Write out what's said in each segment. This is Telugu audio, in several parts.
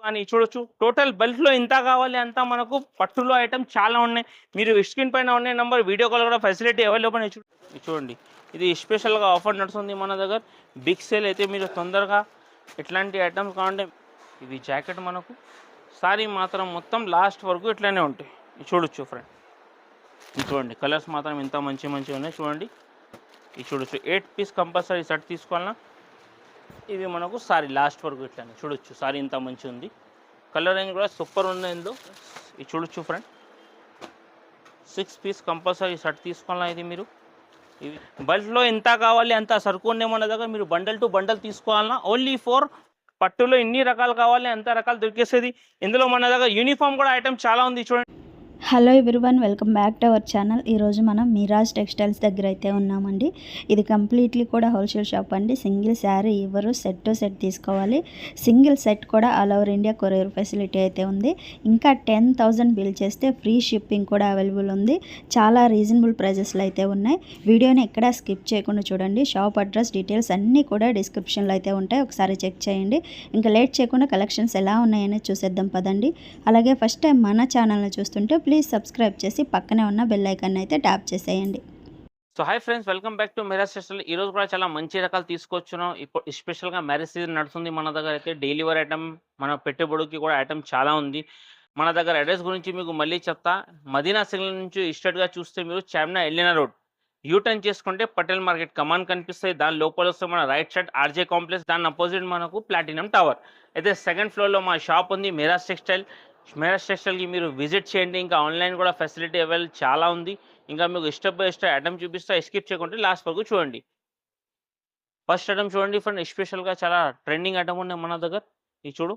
కానీ చూడొచ్చు టోటల్ బల్క్లో ఇంత కావాలి అంత మనకు పట్టులో ఐటమ్ చాలా ఉన్నాయి. మీరు స్క్రీన్ పైన ఉన్న నెంబర్ వీడియో కాల్ కూడా ఫెసిలిటీ అవైలబుల్ చూడండి. ఇది స్పెషల్గా ఆఫర్ నడుస్తుంది మన దగ్గర. బిగ్ సేల్ అయితే మీరు తొందరగా ఇట్లాంటి ఐటమ్స్ కావాలంటే ఇది జాకెట్ మనకు సారీ మాత్రం మొత్తం లాస్ట్ వరకు ఇట్లానే ఉంటాయి. చూడొచ్చు ఫ్రెండ్, ఇది చూడండి కలర్స్ మాత్రం ఇంత మంచి మంచిగా ఉన్నాయి. చూడండి ఇది చూడొచ్చు 8 పీస్ కంపల్సరీ సెట్ తీసుకోవాలన్నా ఇవి మనకు సారీ లాస్ట్ వరకు ఇట్లానే చూడొచ్చు. సారీ ఇంత మంచి ఉంది, కలర్ రేంజ్ కూడా సూపర్ ఉంది ఇందులో. ఇది చూడొచ్చు ఫ్రెండ్, 6 పీస్ కంపల్సరీ సెట్ తీసుకోవాలన్నా ఇది మీరు. ఇవి బల్క్లో ఎంత కావాలి అంత సరుకు ఉండే మన దగ్గర. మీరు బండల్ టు బండల్ తీసుకోవాలన్నా ఓన్లీ ఫర్ పట్టులో ఇన్ని రకాలు కావాలి అంత రకాలు దొరికేసేది. ఇందులో మన దగ్గర యూనిఫామ్ కూడా ఐటమ్ చాలా ఉంది చూడండి. Hello everyone, welcome back to our channel. ఈరోజు మనం మిరాజ్ టెక్స్టైల్స్ దగ్గర అయితే ఉన్నామండి. ఇది కంప్లీట్లీ కూడా హోల్సేల్ షాప్ అండి. సింగిల్ శారీ ఇవ్వరు, సెట్ టు సెట్ తీసుకోవాలి. సింగిల్ సెట్ కూడా all over India courier facility అయితే ఉంది. ఇంకా 10,000 బిల్ చేస్తే ఫ్రీ షిప్పింగ్ కూడా అవైలబుల్ ఉంది. చాలా రీజనబుల్ ప్రైజెస్లో అయితే ఉన్నాయి. వీడియోని ఎక్కడ స్కిప్ చేయకుండా చూడండి. షాప్ అడ్రస్ డీటెయిల్స్ అన్నీ కూడా డిస్క్రిప్షన్లో అయితే ఉంటాయి, ఒకసారి చెక్ చేయండి. ఇంకా లేట్ చేయకుండా కలెక్షన్స్ ఎలా ఉన్నాయని చూసేద్దాం పదండి. అలాగే ఫస్ట్ టైం మన ఛానల్ని చూస్తుంటే ప్లీజ్ సబ్స్క్రైబ్ చేసి పక్కనే ఉన్న బెల్ ఐకాన్ అయితే ట్యాప్ చేసేయండి. So hi friends, welcome back to Miraj textile. ఈ రోజు కూడా చాలా మంచి రకాలు తీసుకొచ్చున్నాం. ఇప్పుడు స్పెషల్గా మ్యారేజ్ సీజన్ నడుస్తుంది మన దగ్గర. అయితే డైలీ వేర్ ఐటమ్, మన పెట్టుబడికి కూడా ఐటమ్ చాలా ఉంది మన దగ్గర. అడ్రస్ గురించి మీకు మళ్ళీ చెప్తా. మదీనా సిగ్నల్ నుంచి ఇస్టేట్గా చూస్తే మీరు చార్మినార్ ఎల్లినా రోడ్ యూటర్న్ చేసుకుంటే పటేల్ మార్కెట్ కమాన్ కనిపిస్తాయి. దాని లోపల వస్తే మన రైట్ సైడ్ ఆర్జే కాంప్లెక్స్, దాని అపోజిట్ మనకు ప్లాటినం టవర్. అయితే సెకండ్ ఫ్లోర్లో మా షాప్ ఉంది మిరాజ్ టెక్స్టైల్. మిరాజ్ టెక్స్టైల్కి మీరు విజిట్ చేయండి. ఇంకా ఆన్లైన్ కూడా ఫెసిలిటీ అవైలబుల్ చాలా ఉంది. ఇంకా మీకు స్టెప్ బై స్టెప్ ఐటమ్ చూపిస్తా, స్కిప్ చేయకుండా లాస్ట్ వరకు చూడండి. ఫస్ట్ ఐటమ్ చూడండి ఫ్రెండ్, స్పెషల్గా చాలా ట్రెండింగ్ ఐటమ్ ఉన్నాయి మన దగ్గర. ఇది చూడు,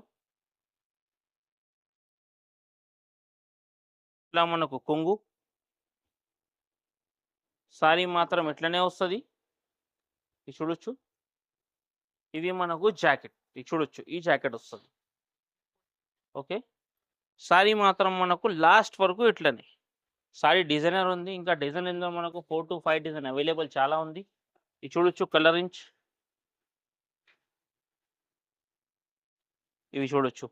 ఇట్లా మనకు కొంగు సారీ మాత్రం ఇట్లనే వస్తుంది. ఇది చూడొచ్చు, ఇది మనకు జాకెట్. ఇది చూడొచ్చు, ఈ జాకెట్ వస్తుంది. ఓకే, సారీ మాత్రం మనకు లాస్ట్ వరకు ఇట్లనే. సారీ డిజైనర్ ఉంది, ఇంకా డిజైన్ ఏందో మనకు 4 to 5 డిజైన్ అవైలబుల్ చాలా ఉంది. ఇది చూడొచ్చు కలర్ ఇంచ్, ఇవి చూడొచ్చు.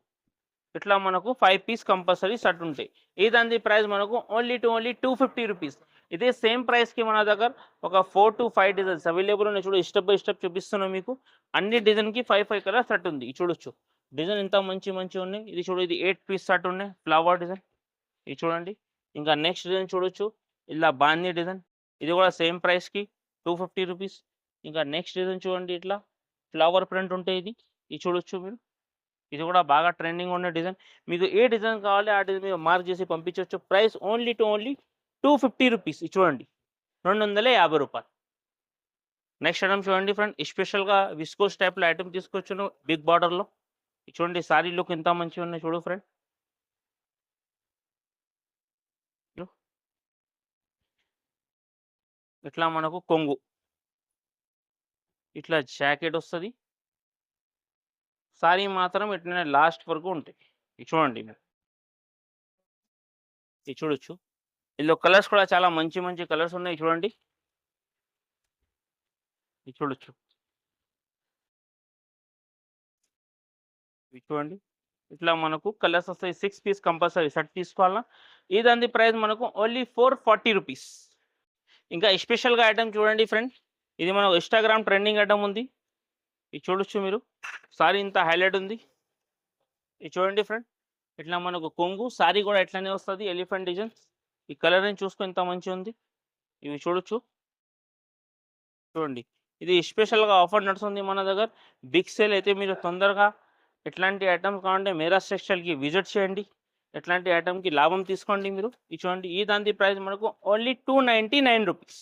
ఇట్లా మనకు 5 పీస్ కంపల్సరీ సెట్ ఉంటాయి. ఈ దాని ప్రైస్ మనకు ఓన్లీ 250 రూపీస్. ఇదే సేమ్ ప్రైస్కి మన దగ్గర ఒక 4 to 5 డిజైన్స్ అవైలబుల్ ఉన్నాయి. చూడు స్టెప్ బై స్టెప్ చూపిస్తున్నాం మీకు. అన్ని డిజైన్కి 5 కలర్ సెట్ ఉంది. ఇది చూడొచ్చు, డిజైన్ ఎంత మంచి ఉన్నాయి. ఇది చూడు, ఇది 8 పీస్ సెట్ ఉన్నాయి, ఫ్లవర్ డిజైన్. ఇది చూడండి. ఇంకా నెక్స్ట్ డిజైన్ చూడొచ్చు, ఇలా బాందీ డిజైన్. ఇది కూడా సేమ్ ప్రైస్కి 250 రూపీస్. ఇంకా నెక్స్ట్ డిజైన్ చూడండి, ఇట్లా ఫ్లవర్ ప్రింట్ ఉంటాయి. ఇది చూడొచ్చు మీరు. ఇది కూడా బాగా ట్రెండింగ్ ఉన్న డిజైన్. మీకు ఏ డిజైన్ కావాలి ఆ డిజైన్ మీరు మార్క్ చేసి పంపించవచ్చు. Price only 250 rupees. ఇది చూడండి, 250 రూపాయలు. నెక్స్ట్ ఐటమ్ చూడండి ఫ్రెండ్, స్పెషల్గా విస్కోస్ టైప్లో ఐటమ్ తీసుకొచ్చాను బిగ్ బార్డర్లో. చూడండి సారీ లుక్ ఎంత మంచిగా ఉన్నాయి చూడు ఫ్రెండ్. ఇట్లా మనకు కొంగు, ఇట్లా జాకెట్ వస్తుంది. సారీ మాత్రం ఇట్లనే లాస్ట్ వరకు ఉంటాయి. ఇది చూడండి మీరు, ఇది చూడొచ్చు. ఇందులో కలర్స్ కూడా చాలా మంచి కలర్స్ ఉన్నాయి చూడండి. ఇది చూడొచ్చు, ఇది చూడండి. ఇట్లా మనకు కలర్స్ వస్తాయి. 6 పీస్ కంపల్సరీ సెట్ తీసుకోవాలన్నా ఈ దాని ప్రైస్ మనకు ఓన్లీ 440 రూపీస్. ఇంకా స్పెషల్గా ఐటమ్ చూడండి ఫ్రెండ్, ఇది మనకు ఇన్స్టాగ్రామ్ ట్రెండింగ్ ఐటమ్ ఉంది. ఇది చూడొచ్చు మీరు, సారీ ఇంత హైలైట్ ఉంది. ఇది చూడండి ఫ్రెండ్, ఇట్లా మనకు కొంగు సారీ కూడా ఇట్లానే వస్తుంది, ఎలిఫెంట్ డిజైన్. ఈ కలర్ అని చూసుకో ఎంత మంచిగా ఉంది. ఇవి చూడొచ్చు, చూడండి. ఇది స్పెషల్గా ఆఫర్ నడుస్తుంది మన దగ్గర. బిగ్ సేల్ అయితే మీరు తొందరగా ఎట్లాంటి ఐటమ్స్ కావాలంటే మిరాజ్ టెక్స్టైల్కి విజిట్ చేయండి. ఎట్లాంటి ఐటమ్కి లాభం తీసుకోండి మీరు. ఇది చూడండి, ఈ దాని ప్రైస్ మనకు ఓన్లీ 299 రూపీస్.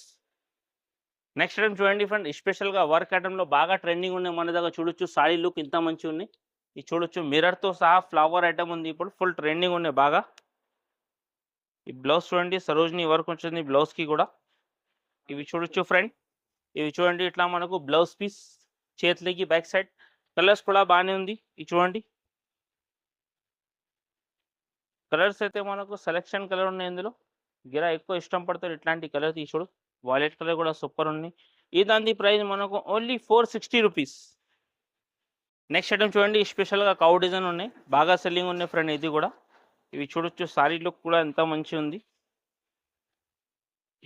నెక్స్ట్ ఐటమ్ చూడండి ఫ్రెండ్, స్పెషల్గా వర్క్ ఐటమ్లో బాగా ట్రెండింగ్ ఉన్నాయి మన దగ్గర. చూడొచ్చు సారీ లుక్ ఇంత మంచిగా ఉన్నాయి. ఇది చూడొచ్చు, మిర్రర్తో సహా ఫ్లవర్ ఐటమ్ ఉంది. ఇప్పుడు ఫుల్ ట్రెండింగ్ ఉన్నాయి బాగా. ఈ బ్లౌజ్ చూడండి, సరోజిని వర్క్ వచ్చింది బ్లౌజ్కి కూడా. ఇవి చూడొచ్చు ఫ్రెండ్, ఇవి చూడండి ఇట్లా మనకు బ్లౌజ్ పీస్, చేతులకి బ్యాక్ సైడ్. కలర్స్ కూడా బాగానే ఉంది. ఇది చూడండి, కలర్స్ అయితే మనకు సెలెక్షన్ కలర్ ఉన్నాయి ఇందులో. గిరా ఎక్కువ ఇష్టం పడతారు ఇట్లాంటి కలర్. ఈ చూడు, వాయిలెట్ కలర్ కూడా సూపర్ ఉన్నాయి. ఈ దాని ప్రైస్ మనకు ఓన్లీ 460 రూపీస్. నెక్స్ట్ ఐటమ్ చూడండి, స్పెషల్గా కౌ డిజైన్ ఉన్నాయి, బాగా సెల్లింగ్ ఉన్నాయి ఫ్రెండ్. ఇది కూడా ఇవి చూడొచ్చు, సారీ లుక్ కూడా ఎంత మంచిగా ఉంది,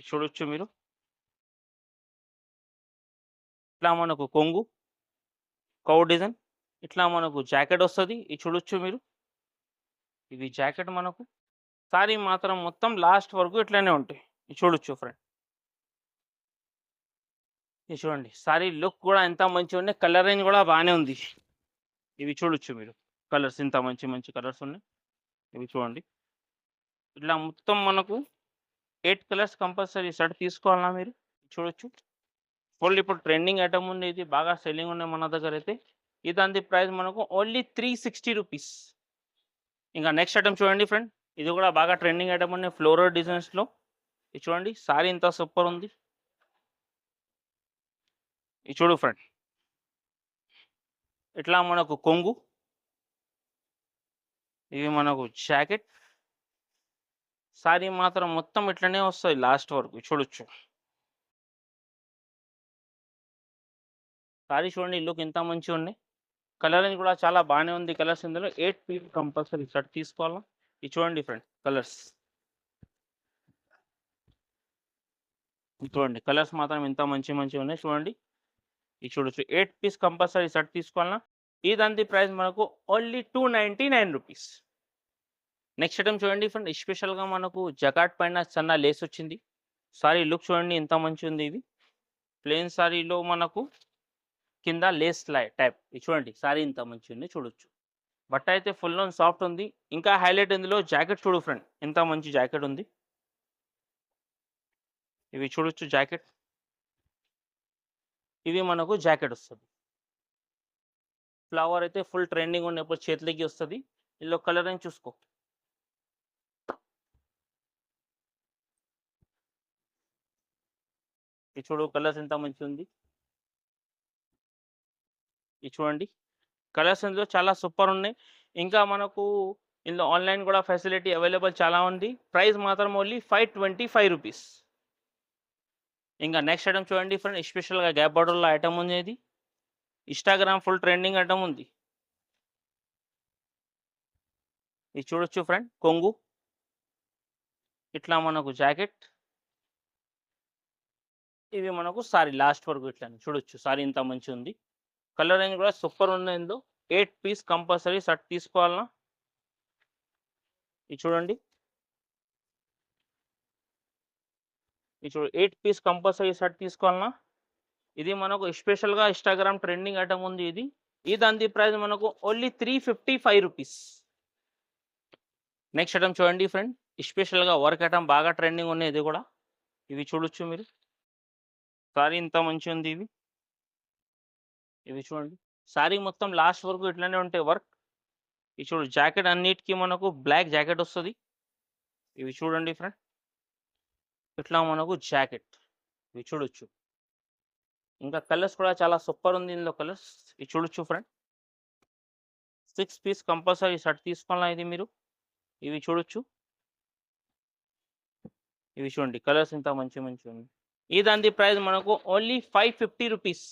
చూడొచ్చు మీరు. ఇట్లా మనకు కొంగు కౌ డిజైన్, ఇట్లా మనకు జాకెట్ వస్తుంది, ఇది చూడొచ్చు మీరు. ఇది జాకెట్ మనకు, సారీ మాత్రం మొత్తం లాస్ట్ వరకు ఇట్లానే ఉంటాయి, ఇది చూడొచ్చు ఫ్రెండ్. ఇది చూడండి, సారీ లుక్ కూడా ఎంత మంచిగా ఉన్నాయి, కలర్ రేంజ్ కూడా బాగానే ఉంది. ఇవి చూడొచ్చు మీరు, కలర్స్ ఇంత మంచి మంచి కలర్స్ ఉన్నాయి, ఇవి చూడండి. ఇట్లా మొత్తం మనకు 8 కలర్స్ కంపల్సరీ సెట్ తీసుకోవాలన్నా మీరు, చూడొచ్చు. ఫుల్ ఇప్పుడు ట్రెండింగ్ ఐటమ్ ఉంది, ఇది బాగా సెల్లింగ్ ఉన్నాయి మన దగ్గర అయితే. ఇదంది ప్రైస్ మనకు ఓన్లీ 360 రూపీస్. ఇంకా నెక్స్ట్ ఐటమ్ చూడండి ఫ్రెండ్, ఇది కూడా బాగా ట్రెండింగ్ ఐటమ్ ఉన్నాయి, ఫ్లోరల్ డిజైన్స్లో. ఇది చూడండి, సారీ ఇంత సూపర్ ఉంది, ఇది చూడు ఫ్రెండ్. ఇట్లా మనకు కొంగు, ఇవి మనకు జాకెట్, సారీ మాత్రం మొత్తం ఇట్లనే వస్తుంది లాస్ట్ వరకు, చూడొచ్చు. సారీ చూడండి, లుక్ ఎంత మంచిగా ఉన్నాయి, కలర్ అని కూడా చాలా బాగానే ఉంది. కలర్స్ ఇందులో 8 పీస్ కంపల్సరీ సెట్ తీసుకోవాలా. ఇది చూడండి ఫ్రెండ్, కలర్స్ చూడండి, కలర్స్ మాత్రం ఎంత మంచిగా ఉన్నాయి చూడండి, ఇది చూడొచ్చు. 8 పీస్ కంపల్సరీ సెట్ తీసుకోవాలన్నా. ఇదంతి ప్రైస్ మనకు ఓన్లీ 299 రూపీస్. నెక్స్ట్ ఐటమ్ చూడండి ఫ్రెండ్, స్పెషల్గా మనకు జకాట్ పైన సన్న లేస్ వచ్చింది. సారీ లుక్ చూడండి ఎంత మంచిగా ఉంది. ఇది ప్లెయిన్ సారీలో మనకు కింద లేస్ టైప్, ఇది చూడండి, సారీ ఇంత మంచిగా ఉంది, చూడొచ్చు. బట్ట అయితే ఫుల్ ఆన్ సాఫ్ట్ ఉంది. ఇంకా హైలైట్ ఇందులో జాకెట్ చూడు ఫ్రెండ్, ఎంత మంచి జాకెట్ ఉంది, ఇవి చూడొచ్చు జాకెట్. ఇవి మనకు జాకెట్ వస్తుంది, ఫ్లవర్ అయితే ఫుల్ ట్రెండింగ్ ఉన్నప్పుడు చేతులకి వస్తుంది. ఇందులో కలర్ అని చూసుకో, ఇది చూడు, కలర్స్ ఎంత మంచిగా ఉంది, ఇది చూడండి. కలర్స్ ఇందులో చాలా సూపర్ ఉన్నాయి. ఇంకా మనకు ఇందులో ఆన్లైన్ కూడా ఫెసిలిటీ అవైలబుల్ చాలా ఉంది. ప్రైస్ మాత్రం ఓన్లీ 525 రూపీస్. ఇంకా నెక్స్ట్ ఐటమ్ చూడండి ఫ్రెండ్, స్పెషల్గా గ్యాప్ బార్డర్లో ఐటమ్ ఉంది. ఇది ఇన్స్టాగ్రామ్ ఫుల్ ట్రెండింగ్ ఐటమ్ ఉంది, ఇది చూడొచ్చు ఫ్రెండ్. కొంగు, ఇట్లా మనకు జాకెట్, ఇవి మనకు సారీ లాస్ట్ వరకు ఇట్లా చూడొచ్చు. సారీ ఇంత మంచిగా ఉంది, కలర్ రేంజ్ కూడా సూపర్ ఉంది. ఇందులో 8 పీస్ కంపల్సరీ సెట్ తీసుకోవాలన్నా. ఇది చూడండి, ఇది చూడు, 8 పీస్ కంపల్సరీ సెట్ తీసుకోవాలన్నా. ఇది మనకు స్పెషల్గా ఇన్స్టాగ్రామ్ ట్రెండింగ్ ఐటమ్ ఉంది. ఇదంతి ప్రైస్ మనకు ఓన్లీ 355 రూపీస్. నెక్స్ట్ ఐటమ్ చూడండి ఫ్రెండ్, స్పెషల్గా వర్క్ ఐటమ్ బాగా ట్రెండింగ్ ఉన్నాయి. ఇది కూడా ఇవి చూడొచ్చు మీరు, సారీ ఇంత మంచిగా ఉంది. ఇవి చూడండి, సారీ మొత్తం లాస్ట్ వరకు ఇట్లానే ఉంటాయి వర్క్. ఇవి చూడు, జాకెట్ అన్నిటికీ మనకు బ్లాక్ జాకెట్ వస్తుంది. ఇవి చూడండి ఫ్రెండ్, ఇట్లా మనకు జాకెట్, ఇవి చూడొచ్చు. ఇంకా కలర్స్ కూడా చాలా సూపర్ ఉంది ఇందులో కలర్స్, ఇవి చూడొచ్చు ఫ్రెండ్. 6 పీస్ కంపల్సరీ సెట్ తీసుకోవాలా. ఇది మీరు, ఇవి చూడొచ్చు. ఇవి చూడండి, కలర్స్ ఇంత మంచి ఉంది. ఇదంతి ప్రైస్ మనకు ఓన్లీ 550 రూపీస్.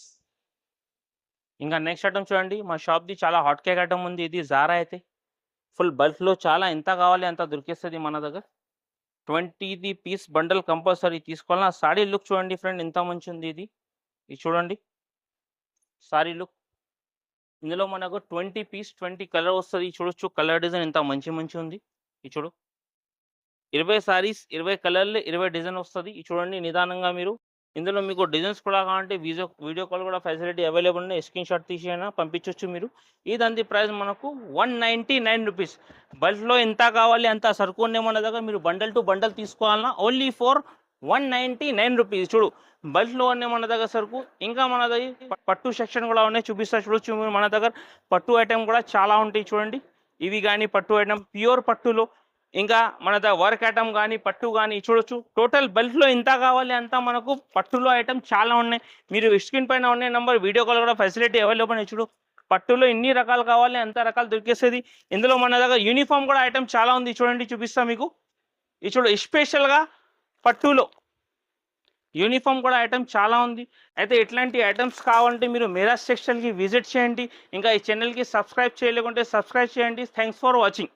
ఇంకా నెక్స్ట్ ఐటమ్ చూడండి, మా షాప్ది చాలా హాట్ కేక్ ఐటమ్ ఉంది. ఇది జారా అయితే ఫుల్ బల్క్లో చాలా ఎంత కావాలి అంత దొరికేస్తుంది మన దగ్గర. 20 పీస్ బండల్ కంపల్సరీ తీసుకోవాలా. సారీ లుక్ చూడండి ఫ్రెండ్, ఎంత మంచి ఉంది. ఇది చూడండి, సారీ లుక్. ఇందులో మనకు 20 పీస్ 20 కలర్ వస్తుంది, చూడొచ్చు. కలర్ డిజైన్ ఎంత మంచి ఉంది, ఇది చూడు. 20 సారీస్ 20 కలర్లు 20 డిజైన్ వస్తుంది, ఇది చూడండి. నిదానంగా మీరు ఇందులో మీకు డిజైన్స్ కూడా కావాలంటే వీడియో కాల్ కూడా ఫెసిలిటీ అవైలబుల్ ఉన్నాయి. స్క్రీన్ షాట్ తీసి అయినా పంపించవచ్చు మీరు. ఇదంతి ప్రైస్ మనకు 199 రూపీస్. బల్క్లో ఎంత కావాలి అంత సరుకు ఉన్నాయి మన దగ్గర. మీరు బండల్ టు బండల్ తీసుకోవాలన్నా ఓన్లీ ఫర్ 199 రూపీస్. చూడు, బల్క్లో ఉన్నాయి మన దగ్గర సరుకు. ఇంకా మన దగ్గర పట్టు సెక్షన్ కూడా ఉన్నాయి, చూపిస్తా చూడొచ్చు మీరు. మన దగ్గర పట్టు ఐటమ్ కూడా చాలా ఉంటాయి చూడండి. ఇవి కానీ పట్టు ఐటమ్ ప్యూర్ పట్టులో, ఇంకా మన దగ్గర వర్క్ ఐటమ్ కానీ పట్టు కానీ చూడొచ్చు. టోటల్ బల్క్లో ఎంత కావాలి అంత మనకు పట్టులో ఐటమ్ చాలా ఉన్నాయి. మీరు స్క్రీన్ పైన ఉన్న నెంబర్ వీడియో కాల్ కూడా ఫెసిలిటీ అవైలబుల్ ఉన్నాయి. చూడు, పట్టులో ఇన్ని రకాలు కావాలి అంత రకాలు దొరికేస్తుంది. ఇందులో మన దగ్గర యూనిఫామ్ కూడా ఐటమ్ చాలా ఉంది చూడండి, చూపిస్తా మీకు. ఇది చూడు, స్పెషల్గా పట్టులో యూనిఫామ్ కూడా ఐటమ్ చాలా ఉంది. అయితే ఇట్లాంటి ఐటమ్స్ కావాలంటే మీరు మిరాజ్ టెక్స్టైల్కి విజిట్ చేయండి. ఇంకా ఈ ఛానల్కి సబ్స్క్రైబ్ చేయలేకుంటే సబ్స్క్రైబ్ చేయండి. Thanks for watching.